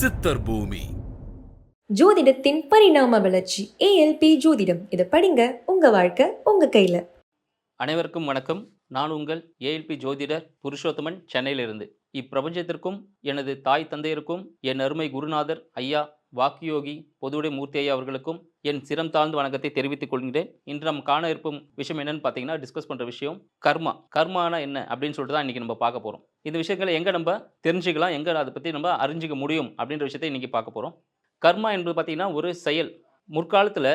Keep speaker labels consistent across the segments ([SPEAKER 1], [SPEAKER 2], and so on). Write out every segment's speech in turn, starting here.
[SPEAKER 1] சித்தர் பூமி.
[SPEAKER 2] ஜோதிடத்தின் பரிணாம வளர்ச்சி ஏஎல்பி ஜோதிடம். இதை படிங்க, உங்க வாழ்க்கை உங்க கையில.
[SPEAKER 3] அனைவருக்கும் வணக்கம். நான் உங்கள் ஏஎல்பி ஜோதிடர் புருஷோத்தமன், சென்னையிலிருந்து. இப்பிரபஞ்சத்திற்கும் எனது தாய் தந்தையருக்கும் என் அருமை குருநாதர் ஐயா வாக்கியோகி பொதுவுடை மூர்த்தி ஐயா அவர்களுக்கும் என் சிரம் தாழ்ந்த வணக்கத்தை தெரிவித்துக் கொள்கிறேன். இன்று நம்ம காண இருக்கும் விஷயம் என்னன்னு பார்த்தீங்கன்னா, டிஸ்கஸ் பண்ணுற விஷயம் கர்மானா என்ன அப்படின்னு சொல்லிட்டு தான் இன்றைக்கி நம்ம பார்க்க போகிறோம். இந்த விஷயங்களை எங்கே நம்ம தெரிஞ்சுக்கலாம், எங்கே அதை பற்றி நம்ம அறிஞ்சிக்க முடியும் அப்படின்ற விஷயத்தை இன்றைக்கி பார்க்க போகிறோம். கர்மா என்பது பார்த்திங்கன்னா ஒரு செயல். முற்காலத்தில்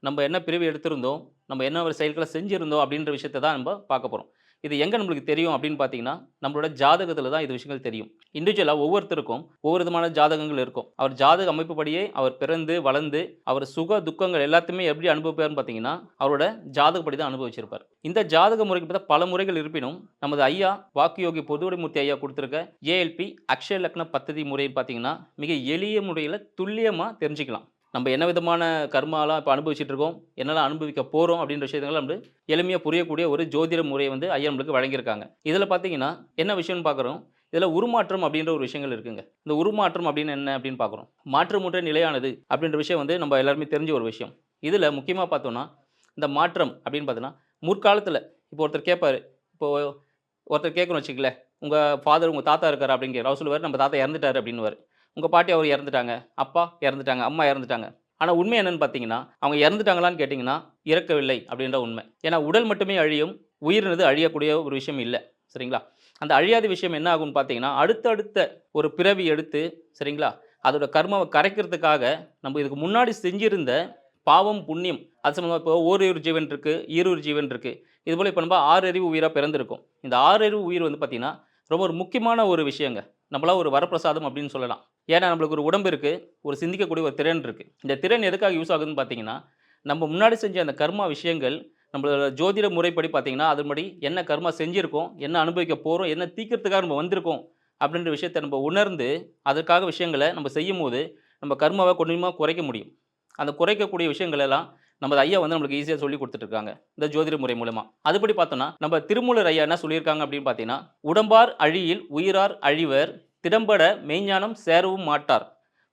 [SPEAKER 3] நம்ம என்ன பிரிவு எடுத்திருந்தோம், நம்ம என்ன ஒரு செயல்களை செஞ்சுருந்தோம் அப்படின்ற விஷயத்தை தான் நம்ம பார்க்க போகிறோம். இது எங்கே நம்மளுக்கு தெரியும் அப்படின்னு பார்த்தீங்கன்னா, நம்மளோட ஜாதகத்தில் தான் இது விஷயங்கள் தெரியும். இண்டிவிஜுவலாக ஒவ்வொருத்தருக்கும் ஒவ்வொரு விதமான ஜாதகங்கள் இருக்கும். அவர் ஜாதக அமைப்புப்படியே அவர் பிறந்து வளர்ந்து அவர் சுக துக்கங்கள் எல்லாத்தையுமே எப்படி அனுபவிப்பார்னு பார்த்தீங்கன்னா, அவரோட ஜாதகப்படி தான் அனுபவிச்சிருப்பார். இந்த ஜாதக முறைக்கு பார்த்தா பல முறைகள் இருப்பினும், நமது ஐயா வாக்கியோகி பொதுவுடை மூர்த்தி ஐயா கொடுத்துருக்க ஏஎல்பி அக்ஷய லக்ன பத்ததி முறைன்னு பார்த்தீங்கன்னா, மிக எளிய முறையில் துல்லியமாக தெரிஞ்சுக்கலாம். நம்ம என்ன விதமான கர்மாலாம் இப்போ அனுபவிச்சுட்டு இருக்கோம், என்னெல்லாம் அனுபவிக்க போகிறோம் அப்படின்ற விஷயங்கள் நம்ம எளிமையாக புரியக்கூடிய ஒரு ஜோதிட முறையை வந்து ஐயா நம்மளுக்கு வழங்கியிருக்காங்க. இதில் பார்த்தீங்கன்னா என்ன விஷயம்னு பார்க்குறோம், இதில் உருமாற்றம் அப்படின்ற ஒரு விஷயங்கள் இருக்குங்க. இந்த உருமாற்றம் அப்படின்னு என்ன அப்படின்னு பார்க்குறோம். மாற்றம் ஒன்றே நிலையானது அப்படின்ற விஷயம் வந்து நம்ம எல்லாருமே தெரிஞ்ச ஒரு விஷயம். இதில் முக்கியமாக பார்த்தோன்னா, இந்த மாற்றம் அப்படின்னு பார்த்தோன்னா, முற்காலத்தில் இப்போ ஒருத்தர் கேட்பார். இப்போது ஒருத்தர் கேட்கணும்னு வச்சுக்கல, உங்கள் ஃபாதர் உங்கள் தாத்தா இருக்கார் அப்படிங்கிற அவர் சொல்லுவார், நம்ம தாத்தா இறந்துட்டார் அப்படின்னுவார். உங்கள் பாட்டி அவர் இறந்துட்டாங்க, அப்பா இறந்துட்டாங்க, அம்மா இறந்துட்டாங்க. ஆனால் உண்மை என்னென்னு பார்த்தீங்கன்னா, அவங்க இறந்துட்டாங்களான்னு கேட்டிங்கன்னா இறக்கவில்லை அப்படின்ற உண்மை. ஏன்னா உடல் மட்டுமே அழியும், உயிர்னது அழியக்கூடிய ஒரு விஷயம் இல்லை. சரிங்களா? அந்த அழியாத விஷயம் என்ன ஆகும்னு பார்த்தீங்கன்னா, அடுத்தடுத்த ஒரு பிறவி எடுத்து, சரிங்களா, அதோட கர்மாவை கரைக்கிறதுக்காக நம்ம இதுக்கு முன்னாடி செஞ்சிருந்த பாவம் புண்ணியம் அது சம்மந்தமாக இப்போ ஓரிரு ஜீவன் இருக்குது, ஈரொரு ஜீவன் இருக்குது. இதுபோல் இப்போ நம்ம 6 அறிவு உயிராக பிறந்திருக்கும். இந்த 6 அறிவு உயிர் வந்து பார்த்திங்கன்னா ரொம்ப ஒரு முக்கியமான ஒரு விஷயங்க. நம்மளாம் ஒரு வரப்பிரசாதம் அப்படின்னு சொல்லலாம். ஏன்னா நம்மளுக்கு ஒரு உடம்பு இருக்குது, ஒரு சிந்திக்கக்கூடிய ஒரு திறன் இருக்குது. இந்த திறன் எதுக்காக யூஸ் ஆகுதுன்னு பார்த்தீங்கன்னா, நம்ம முன்னாடி செஞ்ச அந்த கர்மா விஷயங்கள் நம்மளோட ஜோதிட முறைப்படி பார்த்தீங்கன்னா, அதுபடி என்ன கர்மா செஞ்சுருக்கோம், என்ன அனுபவிக்க போகிறோம், என்ன தீர்க்கிறதுக்காக நம்ம வந்திருக்கோம் அப்படின்ற விஷயத்தை நம்ம உணர்ந்து அதற்காக விஷயங்களை நம்ம செய்யும் போது நம்ம கர்மாவை கொஞ்சமாக குறைக்க முடியும். அந்த குறைக்கக்கூடிய விஷயங்கள் எல்லாம் நமது ஐயா வந்து நம்மளுக்கு ஈஸியாக சொல்லி கொடுத்துட்ருக்காங்க இந்த ஜோதிட முறை மூலமாக. அதுபடி பார்த்தோன்னா, நம்ம திருமூலர் ஐயா என்ன சொல்லியிருக்காங்க அப்படின்னு பார்த்தீங்கன்னா, உடம்பார் அழியில் உயிரார் அழிவர் திடம்பட மெய்ஞானம் சேரவும் மாட்டார்,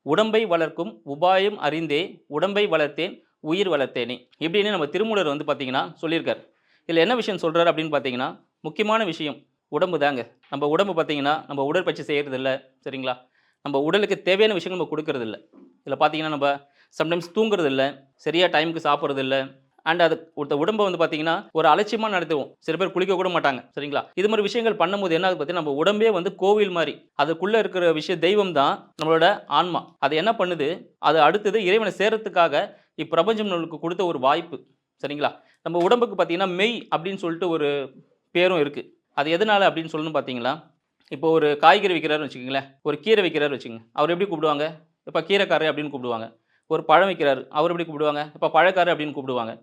[SPEAKER 3] உடம்பை வளர்க்கும் உபாயம் அறிந்தே உடம்பை வளர்த்தேன் உயிர் வளர்த்தேனே இப்படின்னு நம்ம திருமூலர் வந்து பார்த்தீங்கன்னா சொல்லியிருக்கார். இதில் என்ன விஷயம் சொல்கிறார் அப்படின்னு பார்த்தீங்கன்னா, முக்கியமான விஷயம் உடம்பு தாங்க. நம்ம உடம்பு பார்த்தீங்கன்னா நம்ம உடற்பயிற்சி செய்கிறதில்ல, சரிங்களா, நம்ம உடலுக்கு தேவையான விஷயங்கள் நம்ம கொடுக்கறதில்ல. இதில் பார்த்தீங்கன்னா நம்ம சம்டைம்ஸ் தூங்குறது இல்லை, சரியாக டைமுக்கு சாப்பிட்றது இல்லை. அண்ட் அது உடம்பை வந்து பார்த்தீங்கன்னா ஒரு அலட்சியமாக நடத்துவோம். சில பேர் குளிக்க கூட மாட்டாங்க, சரிங்களா. இது மாதிரி விஷயங்கள் பண்ணும்போது என்ன ஆகுது பார்த்தீங்கன்னா, நம்ம உடம்பே வந்து கோவில் மாதிரி. அதுக்குள்ளே இருக்கிற விஷயம் தெய்வம் தான் நம்மளோட ஆன்மா. அது என்ன பண்ணுது, அது அடுத்தது இறைவனை சேரத்துக்காக இப்பிரபஞ்சம் நம்மளுக்கு கொடுத்த ஒரு வாய்ப்பு, சரிங்களா. நம்ம உடம்புக்கு பார்த்தீங்கன்னா மெய் அப்படின்னு சொல்லிட்டு ஒரு பேரும் இருக்குது. அது எதனால் அப்படின்னு சொல்லணும்னு பார்த்தீங்களா, இப்போ ஒரு காய்கறி விற்கிறாருன்னு வச்சுக்கோங்களேன், ஒரு கீரை விற்கிறாரு வச்சுக்கோங்க, அவர் எப்படி கூப்பிடுவாங்க, இப்போ கீரைக்காரர் அப்படின்னு கூப்பிடுவாங்க. ஒரு பழம் விற்கிறார், அவர் எப்படி கூப்பிடுவாங்க, இப்போ பழக்காரர் அப்படின்னு கூப்பிடுவாங்க.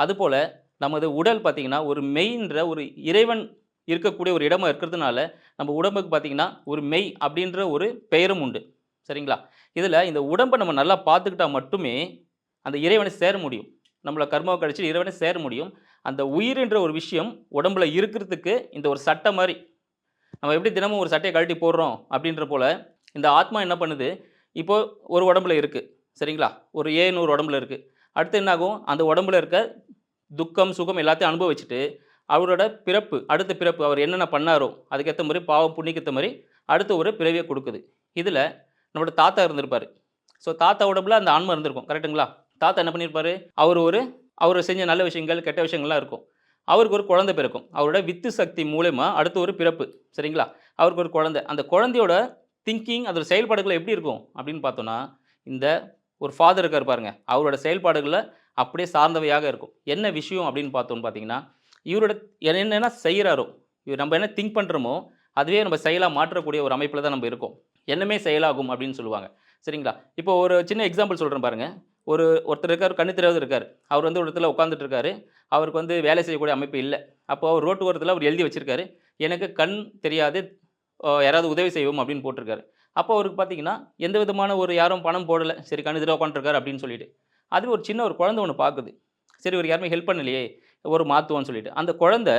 [SPEAKER 3] அதுபோல் நமது உடல் பார்த்திங்கன்னா ஒரு மெய்ன்ற ஒரு இறைவன் இருக்கக்கூடிய ஒரு இடமா இருக்கிறதுனால நம்ம உடம்புக்கு பார்த்திங்கன்னா ஒரு மெய் அப்படின்ற ஒரு பெயரும் உண்டு, சரிங்களா. இதில் இந்த உடம்பை நம்ம நல்லா பார்த்துக்கிட்டால் மட்டுமே அந்த இறைவனை சேர முடியும். நம்மளை கர்மாவை கழிச்சு இறைவனை சேர முடியும். அந்த உயிர்ன்ற ஒரு விஷயம் உடம்புல இருக்கிறதுக்கு இந்த ஒரு சட்டை மாதிரி, நம்ம எப்படி தினமும் ஒரு சட்டையை கழட்டி போடுறோம் அப்படின்ற போல் இந்த ஆத்மா என்ன பண்ணுது, இப்போது ஒரு உடம்புல இருக்குது, சரிங்களா, ஒரு ஏனூர் உடம்புல இருக்குது. அடுத்து என்னாகும், அந்த உடம்புல இருக்க துக்கம் சுகம் எல்லாத்தையும் அனுபவிச்சுட்டு அவரோட பிறப்பு அடுத்த பிறப்பு அவர் என்னென்ன பண்ணாரோ அதுக்கேற்ற மாதிரி பாவம் புண்ணியக்கேற்ற மாதிரி அடுத்த ஒரு பிறவியை கொடுக்குது. இதில் நம்மளோட தாத்தா இருந்திருப்பார். ஸோ தாத்தா உடம்புல அந்த ஆன்மா இருந்திருக்கும், கரெக்டுங்களா. தாத்தா என்ன பண்ணியிருப்பார், அவர் செஞ்ச நல்ல விஷயங்கள் கெட்ட விஷயங்கள்லாம் இருக்கும். அவருக்கு ஒரு குழந்தை பிறக்கும். அவரோட வித்து சக்தி மூலமா அடுத்த ஒரு பிறப்பு, சரிங்களா. அவருக்கு ஒரு குழந்தை. அந்த குழந்தையோட திங்கிங் அதோட செயல்பாடுகள் எப்படி இருக்கும் அப்படின்னு பார்த்தோன்னா, இந்த ஒரு ஃபாதர் இருக்கார் பாருங்க, அவரோட செயல்பாடுகளில் அப்படியே சார்ந்தவையாக இருக்கும். என்ன விஷயம் அப்படின்னு பார்த்தோன்னு பார்த்தீங்கன்னா, இவரோட என்னென்ன செய்கிறாரோ, இவர் நம்ம என்ன திங்க் பண்ணுறோமோ அதுவே நம்ம செயலாக மாற்றக்கூடிய ஒரு அமைப்பில் தான் நம்ம இருக்கோம். எண்ணமே செயலாகும் அப்படின்னு சொல்லுவாங்க, சரிங்களா. இப்போ ஒரு சின்ன எக்ஸாம்பிள் சொல்கிறேன் பாருங்கள். ஒருத்தர் இருக்கார், கண்ணு தெரியாத இருக்கார். அவர் வந்து ஒரு இடத்துல உட்காந்துட்டு இருக்காரு. அவருக்கு வந்து வேலை செய்யக்கூடிய அமைப்பு இல்லை. அப்போ அவர் ரோட்டு ஓரத்தில் அவர் எழுதி வச்சிருக்காரு, எனக்கு கண் தெரியாது, யாராவது உதவி செய்வோம் அப்படின்னு போட்டிருக்காரு. அப்போ அவருக்கு பார்த்தீங்கன்னா எந்த விதமான ஒரு யாரும் பணம் போடலை, சரி கண்ணு எதிராக உட்காந்துருக்காரு அப்படின்னு சொல்லிட்டு. அது ஒரு சின்ன ஒரு குழந்தை ஒன்று பார்க்குது, சரி ஒரு யாருமே ஹெல்ப் பண்ணலையே, ஒரு மாற்றுவோன்னு சொல்லிட்டு அந்த குழந்தை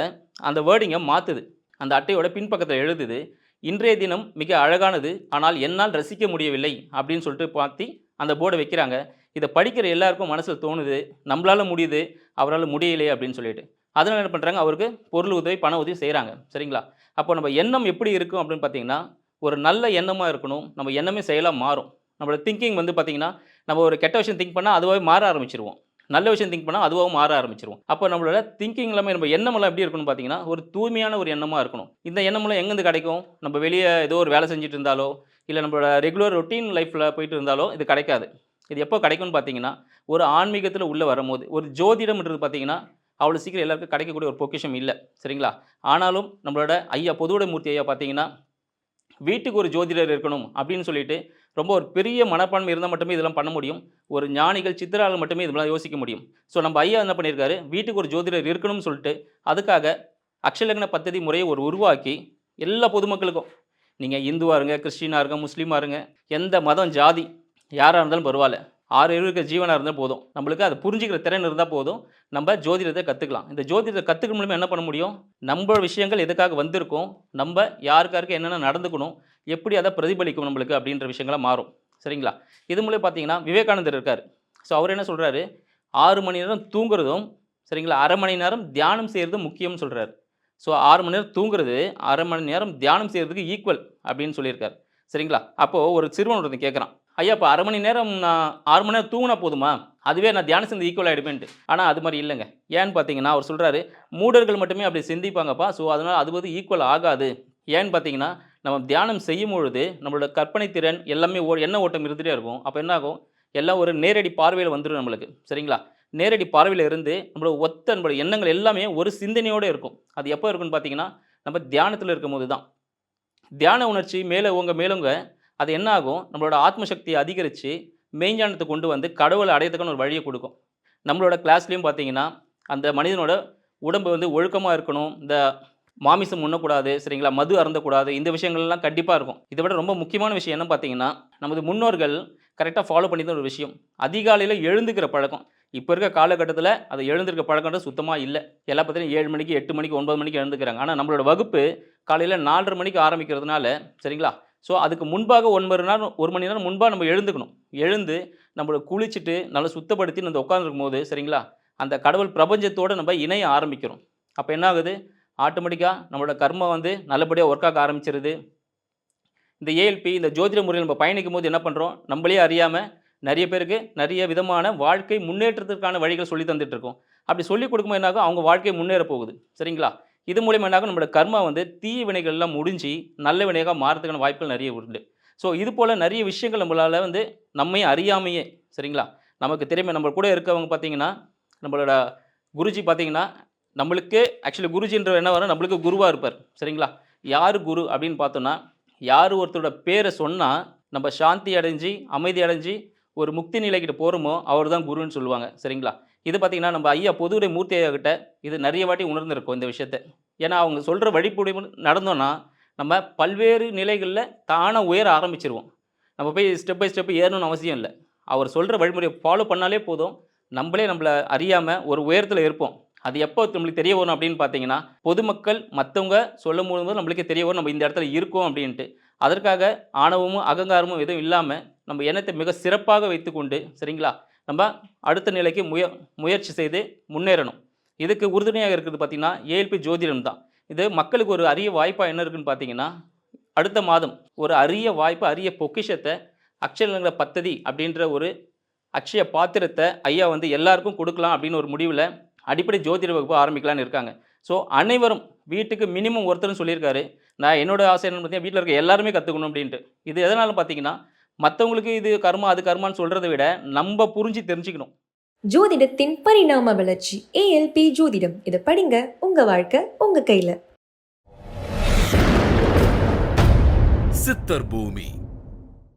[SPEAKER 3] அந்த வேர்டிங்கை மாற்றுது. அந்த அட்டையோட பின்பக்கத்தில் எழுதுது, இன்றைய தினம் மிக அழகானது, ஆனால் என்னால் ரசிக்க முடியவில்லை அப்படின்னு சொல்லிட்டு பார்த்து அந்த போர்டை வைக்கிறாங்க. இதை படிக்கிற எல்லாருக்கும் மனசில் தோணுது, நம்மளால முடியுது, அவரால் முடியலையே அப்படின்னு சொல்லிட்டு. அதனால என்ன பண்ணுறாங்க, அவருக்கு பொருள் உதவி, பண உதவி செய்கிறாங்க. சரிங்களா? அப்போ நம்ம எண்ணம் எப்படி இருக்கும் அப்படின்னு பார்த்தீங்கன்னா, ஒரு நல்ல எண்ணமாக இருக்கணும். நம்ம எண்ணமே செயலா மாறும். நம்மளோட திங்கிங் வந்து பார்த்தீங்கன்னா, நம்ம ஒரு கெட்ட விஷயம் திங்க் பண்ணால் அதுவாகவே மாற ஆரம்பிச்சுருவோம். நல்ல விஷயம் திங்க் பண்ணால் அதுவாகவும் மாற ஆரம்பிச்சுருவோம். அப்போ நம்மளோட திங்கிங் எல்லாமே, நம்ம எண்ணமெல்லாம் எப்படி இருக்கணும்னு பார்த்தீங்கன்னா, ஒரு தூய்மையான ஒரு எண்ணமா இருக்கணும். இந்த எண்ணமெல்லாம் எங்கேருந்து கிடைக்கும்? நம்ம வெளிய ஏதோ ஒரு வேலை செஞ்சுட்டு இருந்தாலோ, இல்ல நம்மளோட ரெகுலர் ரொட்டீன் லைஃப்ல போயிட்டு இருந்தாலோ இது கிடைக்காது. இது எப்போ கிடைக்கும்னு பார்த்தீங்கன்னா, ஒரு ஆன்மீகத்தில உள்ள வரும்போது, ஒரு ஜோதிடம்ன்றது பார்த்தீங்கன்னா, அவ்வளோ சீக்கிரம் எல்லாருக்கும் கிடைக்கக்கூடிய ஒரு பொக்கிஷம் இல்ல. சரிங்களா? ஆனாலும் நம்மளோட ஐயா பொதுவுடைமூர்த்தி ஐயா பார்த்தீங்கன்னா, வீட்டுக்கு ஒரு ஜோதிடர் இருக்கணும் அப்படின்னு சொல்லிட்டு, ரொம்ப ஒரு பெரிய மனப்பான்மை இருந்தா மட்டுமே இதெல்லாம் பண்ண முடியும். ஒரு ஞானிகள், சித்தரால மட்டுமே இதெல்லாம் யோசிக்க முடியும். ஸோ நம்ம ஐயா என்ன பண்ணியிருக்காரு, வீட்டுக்கு ஒரு ஜோதிடர் இருக்கணும்னு சொல்லிட்டு, அதுக்காக அக்ஷலக்ன பத்ததி முறையை ஒரு உருவாக்கி, எல்லா பொதுமக்களுக்கும், நீங்க இந்துவா இருங்க, கிறிஸ்டியனா இருங்க, முஸ்லீமா இருங்க, எந்த மதம், ஜாதி யாரா இருந்தாலும் பரவால்ல. 6 அறிவு இருக்க ஜீவனா இருந்தா போதும். நம்மளுக்கு அத புரிஞ்சுக்கிற திறன் இருந்தா போதும். நம்ப ஜோதிடத்த கத்துக்கலாம். இந்த ஜோதிடத்த கத்துக்க மூலியமா என்ன பண்ண முடியும்? நம்ப விஷயங்கள் எதுக்காக வந்திருக்கோம்? நம்ப யாருக்கு என்னென்ன நடந்துக்கணும்? எப்படி அத பிரதிபலிக்கும் நம்மளுக்கு அப்படின்ற விஷயங்களா மாறும். சரிங்களா? இது மூலியம் பார்த்தீங்கன்னா, விவேகானந்தர் இருக்காரு. ஸோ அவர் என்ன சொல்றாரு, 6 மணி நேரம் தூங்குறதும், சரிங்களா, 1/2 மணி நேரம் தியானம் செய்றதும் முக்கியம்னு சொல்றாரு. ஸோ 6 மணி நேரம் தூங்குறது, 1/2 மணி நேரம் தியானம் செய்றதுக்கு ஈக்குவல் அப்படின்னு சொல்லியிருக்காரு. சரிங்களா? அப்போ ஒரு சிறுவன் ஒருத்தன் கேட்குறான், ஐயா இப்போ 1/2 மணி நேரம் நான் 6 மணி நேரம் தூங்குனா போதுமா? அதுவே நான் தியானம் செஞ்சது ஈக்குவல் ஆயிடுமேன்ட்டு. ஆனா அது மாரி இல்லங்க. ஏன்னு பார்த்தீங்கன்னா, அவர் சொல்றாரு, மூடர்கள் மட்டுமே அப்படி சிந்திப்பாங்கப்பா. ஸோ அதனால அது வந்து ஈக்குவல் ஆகாது. ஏன்னு பார்த்தீங்கன்னா, நம்ம தியானம் செய்யும்பொழுது, நம்மளோட கற்பனை திறன் எல்லாமே எண்ண ஓட்டம் இருந்துட்டே இருக்கும். அப்ப என்ன ஆகும்? எல்லாம் ஒரு நேரடி பார்வையில வந்துரும் நம்மளுக்கு. சரிங்களா? நேரடி பார்வையில இருந்து, நம்மளோட எண்ணங்கள் எல்லாமே ஒரு சிந்தனையோட இருக்கும். அது எப்போ இருக்குன்னு பார்த்தீங்கன்னா, நம்ம தியானத்தில இருக்கும்போது தான். தியான உணர்ச்சி மேல ஓங்க மேலோங்க, அது என்ன ஆகும்? நம்மளோட ஆத்ம சக்திய அதிகரிச்சு, மெய்ஞானத்த கொண்டு வந்து கடவுள அடையறதுக்கான ஒரு வழிய குடுக்கும். நம்மளோட கிளாஸ்லயும் பார்த்தீங்கன்னா, அந்த மனிதனோட உடம்பு வந்து ஒழுக்கமா இருக்கணும். இந்த மாமிசம் உண்ணக்கூடாது, சரிங்களா? மது அருந்தக்கூடாது. இந்த விஷயங்கள்லாம் கண்டிப்பா இருக்கும். இத விட ரொம்ப முக்கியமான விஷயம் என்னன்னு பார்த்தீங்கன்னா, நமது முன்னோர்கள் கரெக்ட்டா ஃபாலோ பண்ணியிருந்த ஒரு விஷயம். அதிகாலையில எழுந்துக்கிற பழக்கம். இப்ப இருக்க காலகட்டத்தில அது எழுந்திருக்க பழக்கம்ன்றது சுத்தமா இல்ல. எல்லாம் பார்த்தீங்கன்னா 7 மணிக்கு, 8 மணிக்கு, 9 மணிக்கு எழுந்துக்கிறாங்க. ஆனா நம்மளோட வகுப்பு காலையில 4:30 மணிக்கு ஆரம்பிக்கிறதுனால, சரிங்களா? ஸோ அதுக்கு முன்பாக 1 மணி நேரம் முன்பா நம்ம எழுந்துக்கணும். எழுந்து நம்மள குளிச்சுட்டு, நல்லா சுத்தப்படுத்தி நம்ம உட்கார்ந்திருக்கும்போது, சரிங்களா? அந்த கடவுள் பிரபஞ்சத்தோட நம்ம இணைய ஆரம்பிக்கிறோம். அப்ப என்ன ஆகுது? ஆட்டோமேட்டிக்கா நம்மளோட கர்மா வந்து நல்லபடியா ஒர்க் ஆக ஆரம்பிச்சிருது. இந்த ஏஎல்பி, இந்த ஜோதிட முறையில நம்ம பயணிக்கும்போது என்ன பண்றோம்? நம்மளே அறியாம நெறைய பேருக்கு நெறைய விதமான வாழ்க்கை முன்னேற்றத்திற்கான வழிகள் சொல்லி தந்துட்டு இருக்கோம். அப்படி சொல்லிக் கொடுக்கும்போது என்ன ஆகும்? அவங்க வாழ்க்கை முன்னேற போகுது. சரிங்களா? இது மூலியமா என்ன ஆகும்? நம்மளோட கர்மா வந்து தீய வினைகள் எல்லாம் முடிஞ்சு, நல்ல வினையா மாறதுக்கான வாய்ப்புகள் நெறைய உண்டு. ஸோ இது போல நெறைய விஷயங்கள் நம்மளால வந்து நம்மையே அறியாமயே, சரிங்களா? நமக்கு தெரியாம நம்ம கூட இருக்கவங்க பார்த்தீங்கன்னா, நம்மளோட குருஜி பார்த்தீங்கன்னா, நம்மளுக்கு ஆக்சுவலி குருஜின்றவர் என்ன வரும்? நம்மளுக்கு குருவா இருப்பார். சரிங்களா? யாரு குரு அப்படின்னு பார்த்தோம்னா, யாரு ஒருத்தரோட பேர சொன்னா, நம்ம சாந்தி அடைஞ்சு, அமைதி அடைஞ்சு, ஒரு முக்தி நிலைக்கிட்ட போறோமோ, அவர் தான் குருன்னு சொல்லுவாங்க. சரிங்களா? இது பார்த்தீங்கன்னா, நம்ம ஐயா பொதுவுரை மூர்த்தி ஐயா கிட்ட இது நெறைய வாட்டி உணர்ந்திருக்கோம் இந்த விஷயத்த. ஏன்னா, அவங்க சொல்ற வழிப்படி நடந்தோம்னா, நம்ம பல்வேறு நிலைகள்ல தானா உயர ஆரம்பிச்சுருவோம். நம்ம போய் ஸ்டெப் பை ஸ்டெப் ஏறணும்னு அவசியம் இல்ல. அவர் சொல்ற வழிமுறைய ஃபாலோ பண்ணாலே போதும், நம்பளே நம்மள அறியாம ஒரு உயரத்தில இருப்போம். அது எப்போ நம்மளுக்கு தெரிய வரும் அப்படின்னு பார்த்தீங்கன்னா, பொதுமக்கள் மத்தவங்க சொல்லும்போது நம்மளுக்கே தெரிய வரும், நம்ம இந்த இடத்துல இருக்கோம் அப்படின்ட்டு. அதற்காக ஆணவமும், அகங்காரமும் எதுவும் இல்லாம, நம்ம எண்ணத்தை மிக சிறப்பாக வைத்துக்கொண்டு, சரிங்களா? நம்ம அடுத்த நிலைக்கு முயற்சி செய்து முன்னேறணும். இதுக்கு உறுதுணையாக இருக்கிறது பார்த்தீங்கன்னா, ஏஎல்பி ஜோதிடம் தான். இது மக்களுக்கு ஒரு அரிய வாய்ப்பா என்ன இருக்குன்னு பார்த்தீங்கன்னா, அடுத்த மாதம் ஒரு அரிய வாய்ப்பு, அரிய பொக்கிஷத்த அக்ஷயலக்ன பத்ததி அப்படின்ற ஒரு அக்ஷய பாத்திரத்த ஐயா வந்து எல்லாருக்கும் குடுக்கலாம் அப்படின்னு ஒரு முடிவுல அடிப்படை ஜோதிட வகுப்பு ஆரம்பிக்கலான்னு இருக்காங்க. ஸோ அனைவரும் வீட்டுக்கு மினிமம் ஒருத்தர்னு சொல்லியிருக்காரு. நான் என்னோட ஆசை என்னன்னு பார்த்தீங்கன்னா, வீட்ல இருக்க எல்லாருமே கத்துக்கணும் அப்படின்ட்டு. இது எதனால பார்த்தீங்கன்னா, மத்தவங்களுக்கு இது கர்மா, அது கர்மான்னு சொல்றத விட, நம்ப புரிஞ்சு தெரிஞ்சுக்கணும்.
[SPEAKER 2] ஜோதிடத்தின் பரிணாம வளர்ச்சி ஏஎல்பி ஜோதிடம். இதை படிங்க, உங்க வாழ்க்கை உங்க கையில.
[SPEAKER 1] சித்தர் பூமி